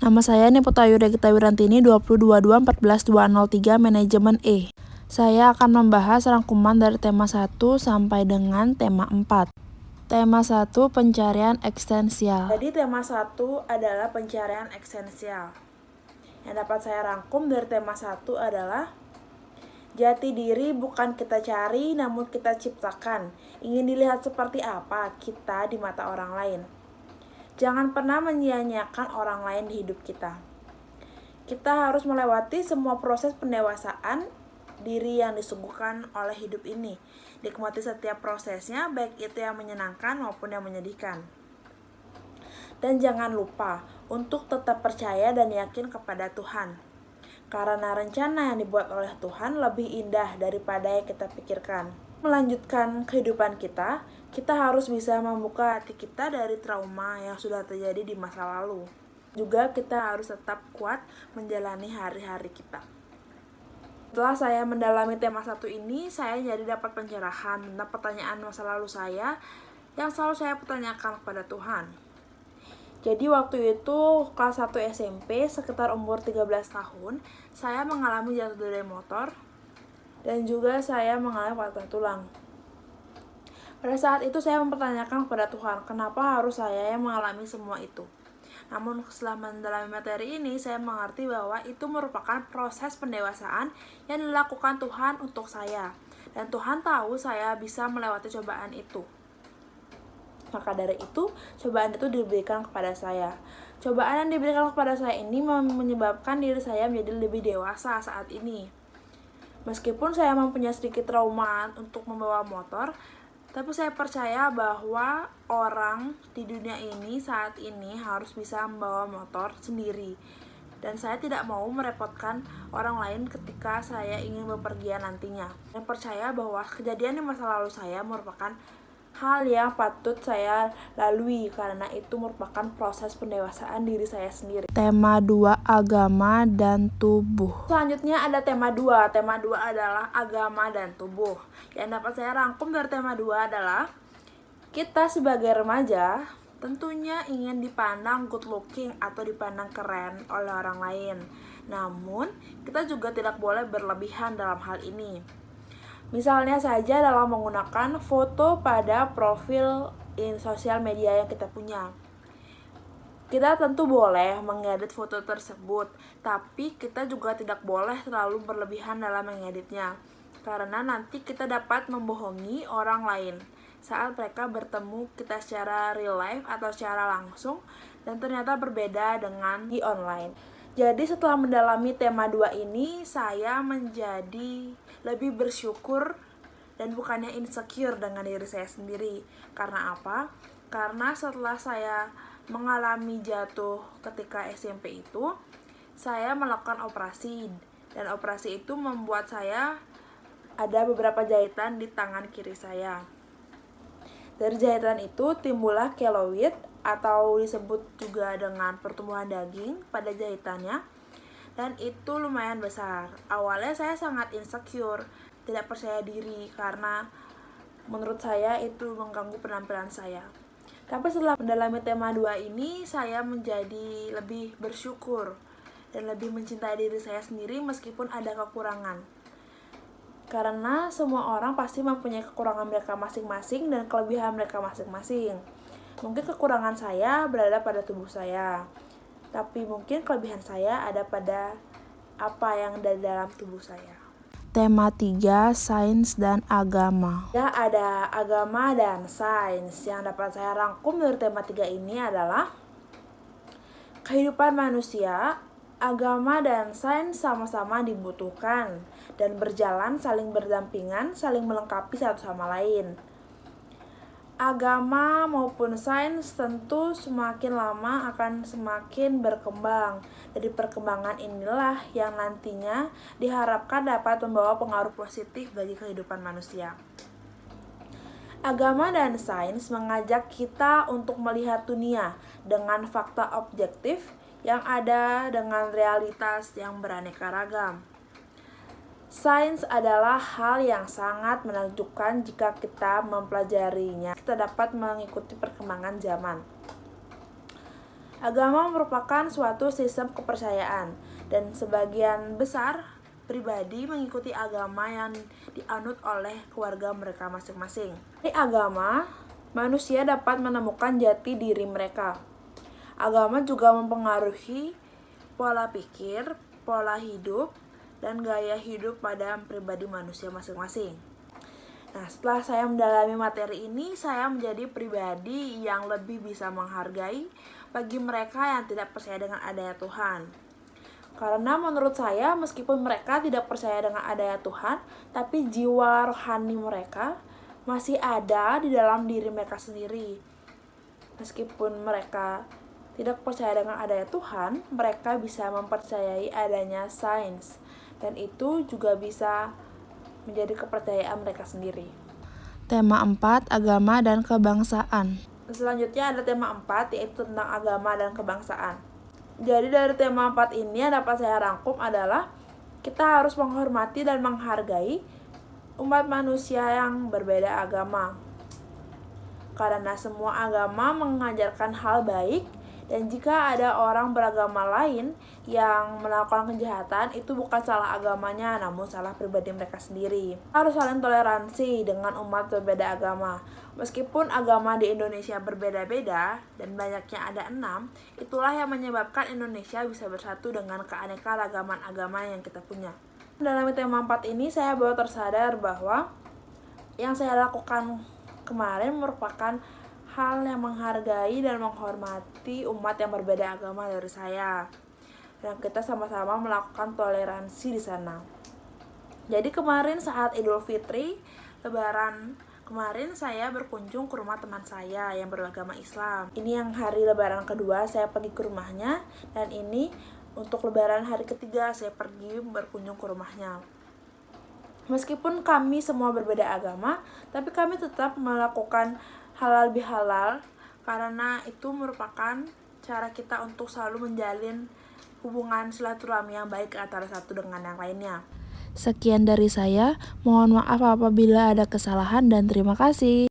Nama saya Niputayu Regita Wirantini, 2022-14-203, Manajemen E. Saya akan membahas rangkuman dari tema 1 sampai dengan tema 4. Tema 1, pencarian eksistensial. Jadi tema 1 adalah pencarian eksistensial. Yang dapat saya rangkum dari tema 1 adalah jati diri bukan kita cari, namun kita ciptakan. Ingin dilihat seperti apa kita di mata orang lain. Jangan pernah menyia-nyiakan orang lain di hidup kita. Kita harus melewati semua proses pendewasaan diri yang disuguhkan oleh hidup ini. Nikmati setiap prosesnya, baik itu yang menyenangkan maupun yang menyedihkan. Dan jangan lupa untuk tetap percaya dan yakin kepada Tuhan. Karena rencana yang dibuat oleh Tuhan lebih indah daripada yang kita pikirkan. Melanjutkan kehidupan kita harus bisa membuka hati kita dari trauma yang sudah terjadi di masa lalu. Juga kita harus tetap kuat menjalani hari-hari kita. Setelah saya mendalami tema 1 ini, saya jadi dapat pencerahan tentang pertanyaan masa lalu saya yang selalu saya pertanyakan kepada Tuhan. Jadi waktu itu kelas 1 SMP, sekitar umur 13 tahun, saya mengalami jatuh dari motor dan juga saya mengalami patah tulang. Pada saat itu saya mempertanyakan kepada Tuhan, kenapa harus saya yang mengalami semua itu? Namun setelah mendalami materi ini, saya mengerti bahwa itu merupakan proses pendewasaan yang dilakukan Tuhan untuk saya. Dan Tuhan tahu saya bisa melewati cobaan itu. Maka dari itu, cobaan itu diberikan kepada saya. Cobaan yang diberikan kepada saya ini menyebabkan diri saya menjadi lebih dewasa saat ini. Meskipun saya mempunyai sedikit trauma untuk membawa motor, tapi saya percaya bahwa orang di dunia ini saat ini harus bisa membawa motor sendiri. Dan saya tidak mau merepotkan orang lain ketika saya ingin bepergian nantinya. Saya percaya bahwa kejadian di masa lalu saya merupakan hal yang patut saya lalui karena itu merupakan proses pendewasaan diri saya sendiri. Tema 2, agama dan tubuh. Selanjutnya ada tema 2. Tema 2 adalah agama dan tubuh. Yang dapat saya rangkum dari tema 2 adalah kita sebagai remaja tentunya ingin dipandang good looking atau dipandang keren oleh orang lain. Namun, kita juga tidak boleh berlebihan dalam hal ini. Misalnya saja dalam menggunakan foto pada profil sosial media yang kita punya. Kita tentu boleh mengedit foto tersebut, tapi kita juga tidak boleh terlalu berlebihan dalam mengeditnya. Karena nanti kita dapat membohongi orang lain saat mereka bertemu kita secara real life atau secara langsung dan ternyata berbeda dengan di online. Jadi setelah mendalami tema 2 ini, saya menjadi lebih bersyukur dan bukannya insecure dengan diri saya sendiri. Karena apa? Karena setelah saya mengalami jatuh ketika SMP itu, saya melakukan operasi. Dan operasi itu membuat saya ada beberapa jahitan di tangan kiri saya. Dari jahitan itu timbullah keloid atau disebut juga dengan pertumbuhan daging pada jahitannya, dan itu lumayan besar. Awalnya saya sangat insecure, tidak percaya diri karena menurut saya itu mengganggu penampilan saya. Tapi setelah mendalami tema 2 ini, saya menjadi lebih bersyukur dan lebih mencintai diri saya sendiri meskipun ada kekurangan. Karena semua orang pasti mempunyai kekurangan mereka masing-masing dan kelebihan mereka masing-masing. Mungkin kekurangan saya berada pada tubuh saya, tapi mungkin kelebihan saya ada pada apa yang ada di dalam tubuh saya. Tema 3, sains dan agama. Ya, ada agama dan sains. Yang dapat saya rangkum dari tema 3 ini adalah kehidupan manusia, agama dan sains sama-sama dibutuhkan dan berjalan saling berdampingan, saling melengkapi satu sama lain. Agama maupun sains tentu semakin lama akan semakin berkembang. Dari perkembangan inilah yang nantinya diharapkan dapat membawa pengaruh positif bagi kehidupan manusia. Agama dan sains mengajak kita untuk melihat dunia dengan fakta objektif yang ada dengan realitas yang beraneka ragam. Sains adalah hal yang sangat menakjubkan jika kita mempelajarinya. Kita dapat mengikuti perkembangan zaman. Agama merupakan suatu sistem kepercayaan, dan sebagian besar pribadi mengikuti agama yang dianut oleh keluarga mereka masing-masing. Dari agama, manusia dapat menemukan jati diri mereka. Agama juga mempengaruhi pola pikir, pola hidup, dan gaya hidup pada pribadi manusia masing-masing. Nah, setelah saya mendalami materi ini, saya menjadi pribadi yang lebih bisa menghargai bagi mereka yang tidak percaya dengan adanya Tuhan. Karena menurut saya, meskipun mereka tidak percaya dengan adanya Tuhan, tapi jiwa rohani mereka masih ada di dalam diri mereka sendiri. Meskipun mereka tidak percaya dengan adanya Tuhan, mereka bisa mempercayai adanya sains, dan itu juga bisa menjadi kepercayaan mereka sendiri. Tema 4, agama dan kebangsaan. Selanjutnya ada tema 4, yaitu tentang agama dan kebangsaan. Jadi dari tema 4 ini yang dapat saya rangkum adalah kita harus menghormati dan menghargai umat manusia yang berbeda agama. Karena semua agama mengajarkan hal baik, dan jika ada orang beragama lain yang melakukan kejahatan, itu bukan salah agamanya, namun salah pribadi mereka sendiri. Harus saling toleransi dengan umat berbeda agama. Meskipun agama di Indonesia berbeda-beda dan banyaknya ada 6, itulah yang menyebabkan Indonesia bisa bersatu dengan keanekaragaman agama yang kita punya. Dalam tema 4 ini saya baru tersadar bahwa yang saya lakukan kemarin merupakan hal yang menghargai dan menghormati umat yang berbeda agama dari saya. Dan kita sama-sama melakukan toleransi di sana. Jadi kemarin saat Idul Fitri, Lebaran kemarin saya berkunjung ke rumah teman saya yang beragama Islam. Ini yang hari Lebaran kedua saya pergi ke rumahnya, dan ini untuk Lebaran hari ketiga saya pergi berkunjung ke rumahnya. Meskipun kami semua berbeda agama, tapi kami tetap melakukan halal bihalal, karena itu merupakan cara kita untuk selalu menjalin hubungan silaturahmi yang baik antara satu dengan yang lainnya. Sekian dari saya, mohon maaf apabila ada kesalahan dan terima kasih.